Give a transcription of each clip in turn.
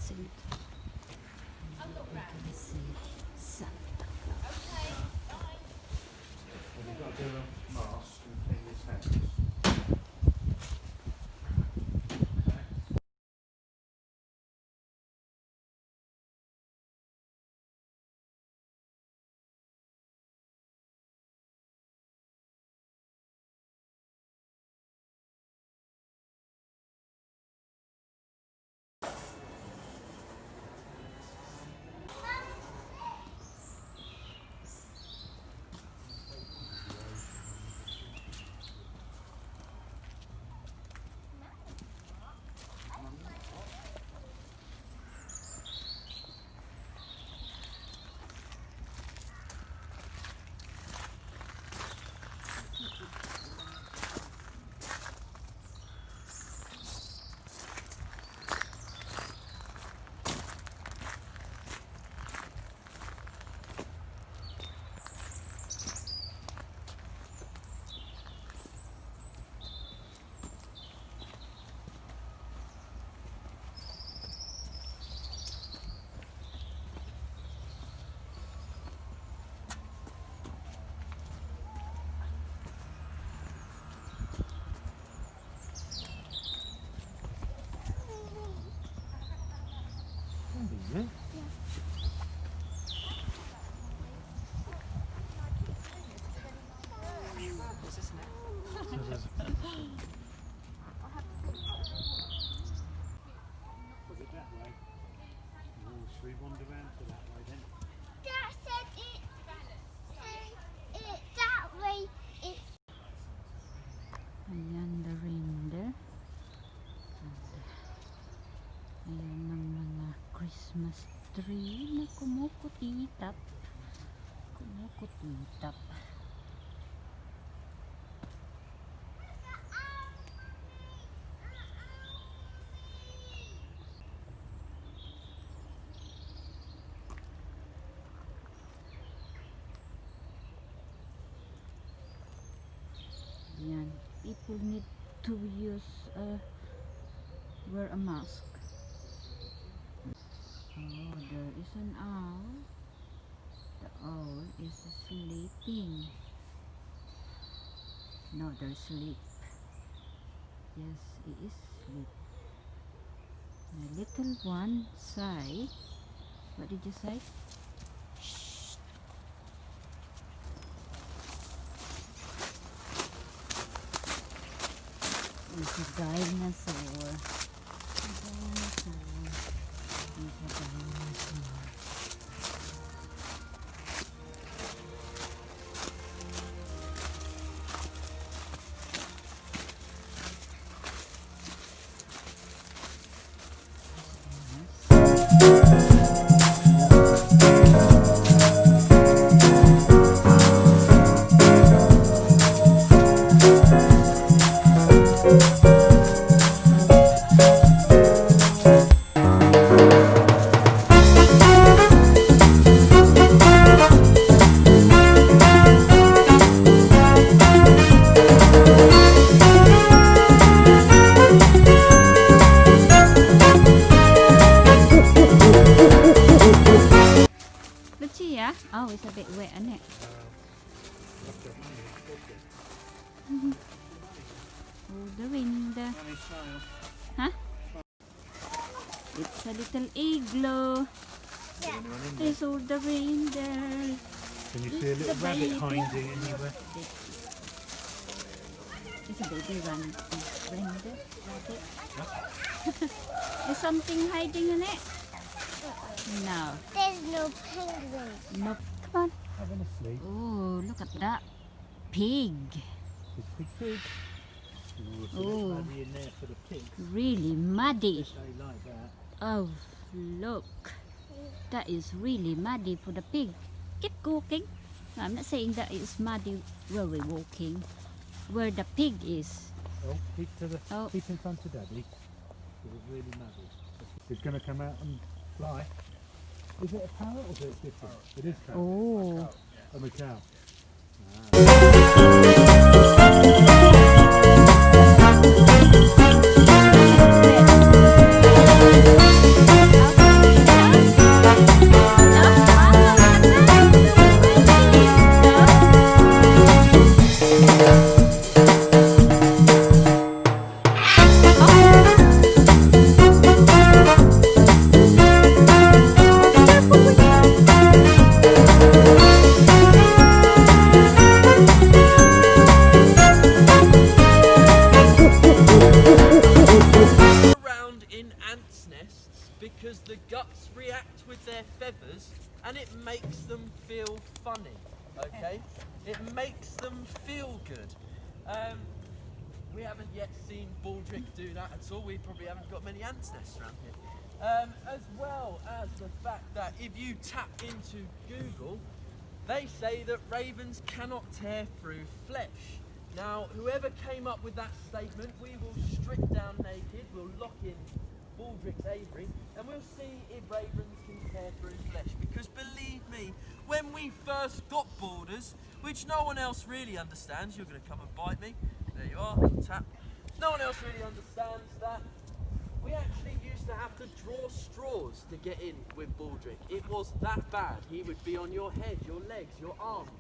present. We're gonna see Santa Claus. You've got to do a mask and clean his hands. Should we wander around to that way then? Dad said it that way. It's Ayan, the reindeer. Ayan ang mga Christmas tree na kumukutitap. Kumukutitap. Ayan, people need to wear a mask. Oh, there is an owl. The owl is sleeping. No, there's sleep. Yes, he is sleep. The little one say, what did you say? Shh. It's a dinosaur. A dinosaur. It's a dinosaur. Yeah? Oh, it's a bit wet, isn't it? Oh, the wind. Huh? It's a little igloo. There's all the reindeer. Can you see a little rabbit hiding anywhere? It's a baby reindeer. Rabbit. There's something hiding in it? No. there's no penguins. Nope. Come on. Having a sleep. Oh, look at that. Pig. Big pig. Ooh, it's a bit Oh. muddy in there for the pig. Really muddy. They like that. Oh, look. That is really muddy for the pig. Keep walking. No, I'm not saying that it's muddy where we're walking. Where the pig is. Oh, keep to the Oh. keep in front of Daddy. It's really muddy. It's going to come out and fly. Is it a parrot or is it different? It is parrot. Oh. A macaw. Okay. the guts react with their feathers and it makes them feel funny, okay? It makes them feel good. We haven't yet seen baldric do that at all. We probably haven't got many ants nests around here. As well as the fact that if you tap into Google, they say that ravens cannot tear through flesh. Now, whoever came up with that statement, we will strip down naked, we'll lock in baldric's aviary, and we'll see if ravens can tear through flesh. Because believe me, when we first got borders, which no one else really understands, you're going to come and bite me, there you are, tap. No one else really understands that we actually used to have to draw straws to get in with baldric. It was that bad. He would be on your head, your legs, your arms.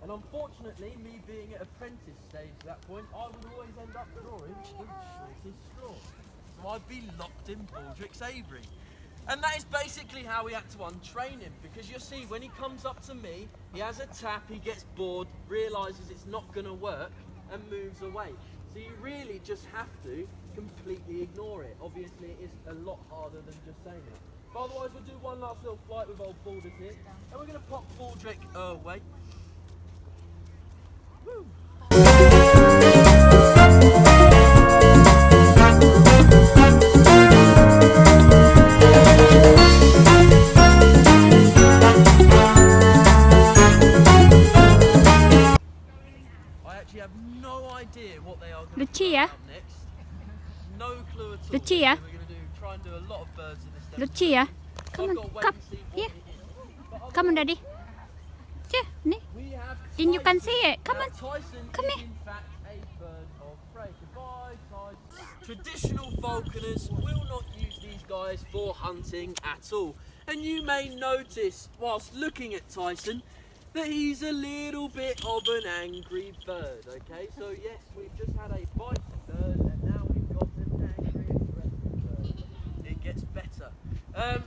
And unfortunately, me being at apprentice stage at that point, I would always end up drawing the shortest straw. So I'd be locked in baldric's aviary. And that is basically how we had to untrain him, because you see, when he comes up to me, he has a tap, he gets bored, realises it's not going to work, and moves away. So you really just have to completely ignore it. Obviously, it is a lot harder than just saying that. But otherwise, we'll do one last little flight with old balders here, and we're going to pop baldric away. Woo. I actually have no idea what they are going to fly Lucia? out next. No clue at all. Lucia? So we're going to try and do a lot of birds in this Lucia, demonstration. come I've on, got to wait come and see what here. it is. But Come on, Daddy. Here, nee. we have And you can Tyson. see it. Come Now, on. Tyson Come is here. in fact a bird of prey. Goodbye, Tyson. Traditional falconers will not use these guys for hunting at all. And you may notice, whilst looking at Tyson, that he's a little bit of an angry bird, okay? So yes, we've just had a biting bird and now we've got an angry, aggressive bird. It gets better.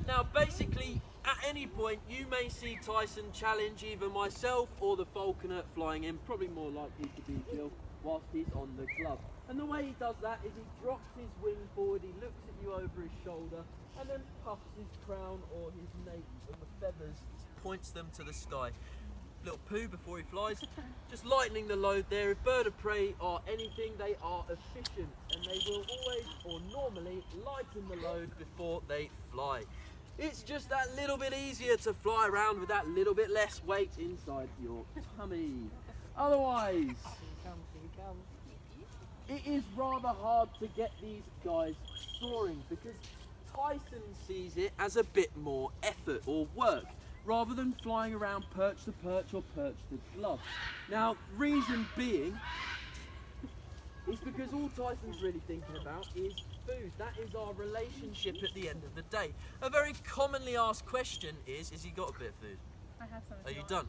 Now basically, at any point, you may see Tyson challenge either myself or the falconer flying in, probably more likely to be Jill, whilst he's on the glove. And the way he does that is he drops his wing forward, he looks at you over his shoulder, and then puffs his crown or his nape and the feathers, points them to the sky. Little poo before he flies, just lightening the load there. If bird of prey are anything, they are efficient and they will always or normally lighten the load before they fly. It's just that little bit easier to fly around with that little bit less weight inside your tummy. Otherwise, it is rather hard to get these guys soaring because Tyson sees it as a bit more effort or work, rather than flying around perch to perch or perch to glove. Now, reason being is because all Tyson's really thinking about is food. That is our relationship at the end of the day. A very commonly asked question is he got a bit of food? I have some. Are you done?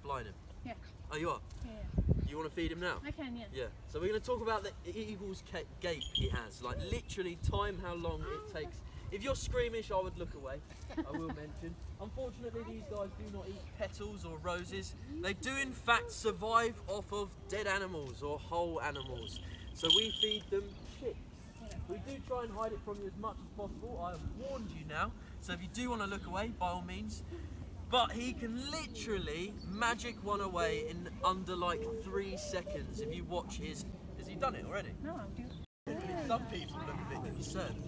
Flying him? Yeah. Oh, you are? Yeah. You want to feed him now? I can, yeah. Yeah. So we're going to talk about the eagle's gait he has. Like literally time how long it takes. If you're squeamish, I would look away. I will mention. Unfortunately, these guys do not eat petals or roses. They do in fact survive off of dead animals or whole animals. So we feed them chicks. We do try and hide it from you as much as possible. I have warned you now. So if you do want to look away, by all means. But he can literally magic one away in under like 3 seconds if you watch his... Has he done it already? No, I'm doing. Some people look a bit concerned.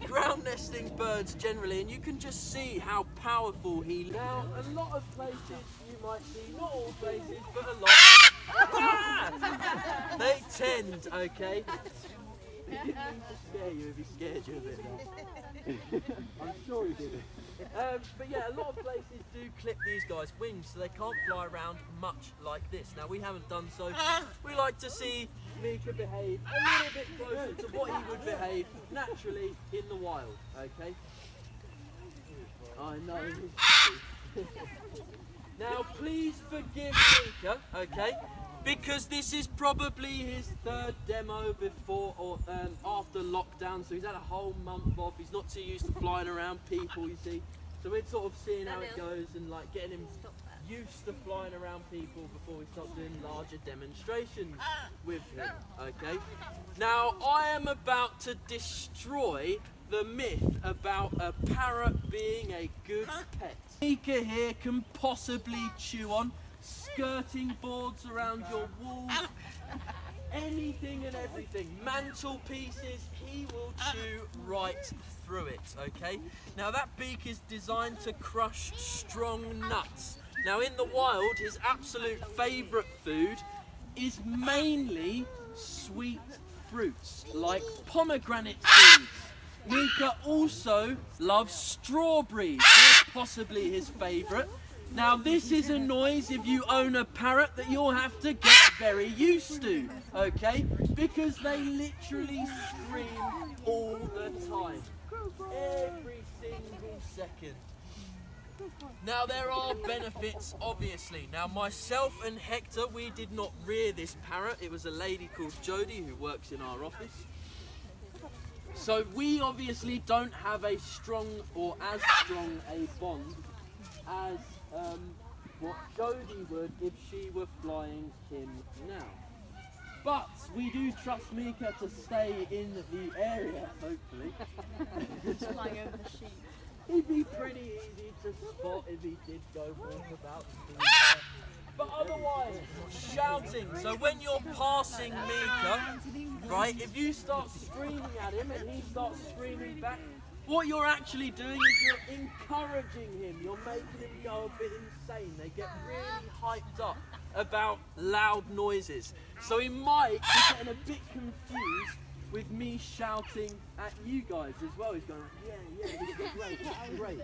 Ground nesting birds generally, and you can just see how powerful he... Now, a lot of places you might see, not all places, but a lot. They tend, okay? He didn't mean to scare you if he scared you a bit there. I'm sure he did it. But yeah, a lot of places do clip these guys' wings so they can't fly around much like this. Now we haven't done so. We like to see Mika behave a little bit closer to what he would behave naturally in the wild, okay? I know. Now please forgive Mika, okay? Because this is probably his 3rd demo before or after lockdown, so he's had a whole month off. He's not too used to flying around people, you see. So we're sort of seeing how it goes and like getting him used to flying around people before we start doing larger demonstrations with him, okay? Now I am about to destroy the myth about a parrot being a good pet. Mika here can possibly chew on skirting boards around your walls, anything and everything, mantelpieces, he will chew right through it, okay? Now that beak is designed to crush strong nuts. Now in the wild, his absolute favourite food is mainly sweet fruits, like pomegranate seeds. Mika also loves strawberries, they're possibly his favourite. Now this is a noise, if you own a parrot, that you'll have to get very used to, okay? Because they literally scream all the time, every single second. Now there are benefits, obviously. Now myself and Hector, we did not rear this parrot. It was a lady called Jodie who works in our office. So we obviously don't have a strong or as strong a bond as what Jodie would if she were flying him now. But we do trust Mika to stay in the area, hopefully. Just flying over the sheep. He'd be pretty easy to spot if he did go walk about. But otherwise, shouting. So when you're passing Mika, right, if you start screaming at him and he starts screaming back, what you're actually doing is you're encouraging him. You're making him go a bit insane. They get really hyped up about loud noises. So he might be getting a bit confused with me shouting at you guys as well. He's going, yeah, this is great, this is great.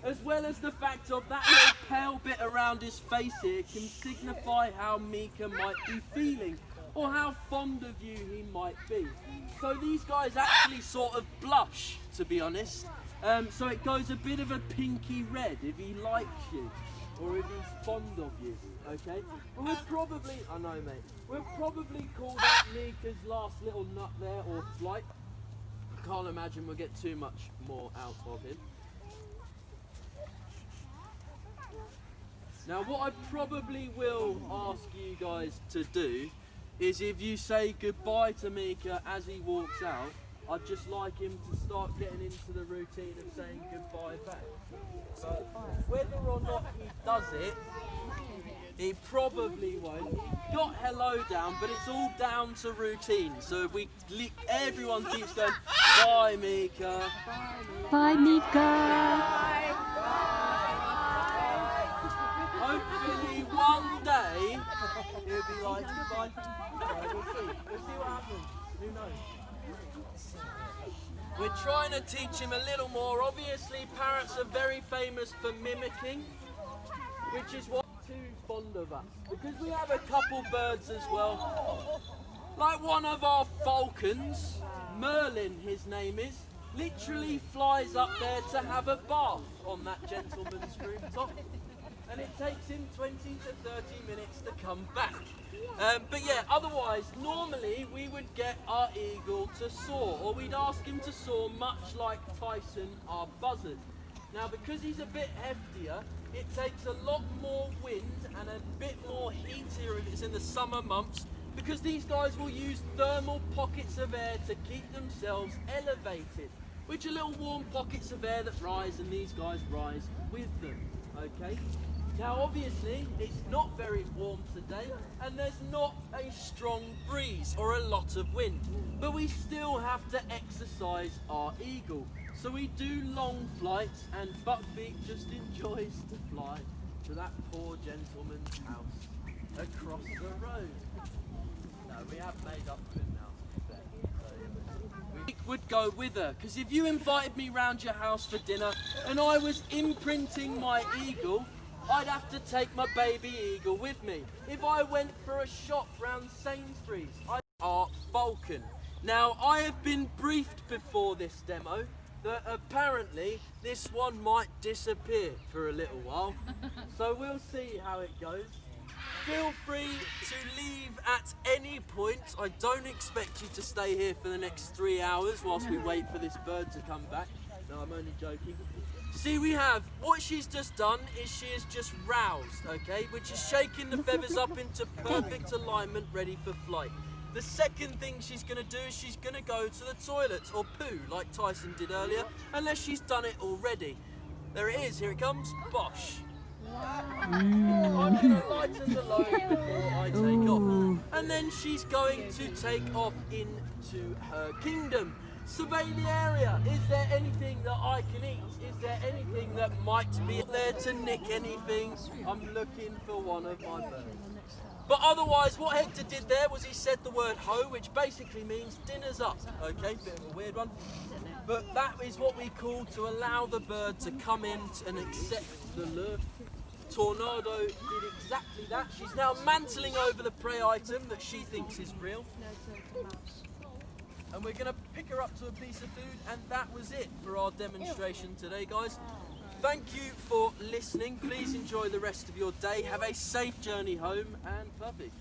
As well as the fact of that little pale bit around his face here can signify how Mika might be feeling or how fond of you he might be. So these guys actually sort of blush, to be honest. So it goes a bit of a pinky red if he likes you or if he's fond of you, okay? But we'll probably, I know mate, we'll probably call that Mika's last little nut there or flight. I can't imagine we'll get too much more out of him. Now what I probably will ask you guys to do is if you say goodbye to Mika as he walks out, I'd just like him to start getting into the routine of saying goodbye back. But whether or not he does it, he probably won't. He got hello down, but it's all down to routine. So if everyone keeps going, bye Mika. Bye, Mika. Hopefully one day he'll be like, bye. We'll see what happens. Who knows? We're trying to teach him a little more. Obviously, parrots are very famous for mimicking, which is why he's too fond of us. Because we have a couple birds as well. Like one of our falcons, Merlin his name is, literally flies up there to have a bath on that gentleman's rooftop. And it takes him 20 to 30 minutes to come back. But yeah, otherwise, normally we would get our eagle to soar, or we'd ask him to soar much like Tyson, our buzzard. Now, because he's a bit heftier, it takes a lot more wind and a bit more heatier if it's in the summer months, because these guys will use thermal pockets of air to keep themselves elevated, which are little warm pockets of air that rise, and these guys rise with them, okay? Now obviously it's not very warm today and there's not a strong breeze or a lot of wind, but we still have to exercise our eagle. So we do long flights and Buckbeak just enjoys to fly to that poor gentleman's house across the road. No, we have made up for it now, to be fair. We would go with her, because if you invited me round your house for dinner and I was imprinting my eagle, I'd have to take my baby eagle with me. If I went for a shop round Sainsbury's, our falcon. Now, I have been briefed before this demo that apparently this one might disappear for a little while. So we'll see how it goes. Feel free to leave at any point. I don't expect you to stay here for the next 3 hours whilst we wait for this bird to come back. No, I'm only joking. See, what she's just done is she has just roused, okay, which is shaking the feathers up into perfect alignment, ready for flight. The second thing she's going to do is she's going to go to the toilets or poo like Tyson did earlier, unless she's done it already. There it is, here it comes, bosh. I'm going to lighten the load before I take off. And then she's going to take off into her kingdom. Survey the area. Is there anything that I can eat? Is there anything that might be there to nick anything? I'm looking for one of my birds. But otherwise, what Hector did there was he said the word ho, which basically means dinner's up. Okay, bit of a weird one. But that is what we call to allow the bird to come in and accept the lure. Tornado did exactly that. She's now mantling over the prey item that she thinks is real. And we're going to pick her up to a piece of food, and that was it for our demonstration today, guys. Thank you for listening. Please enjoy the rest of your day. Have a safe journey home, and puppy.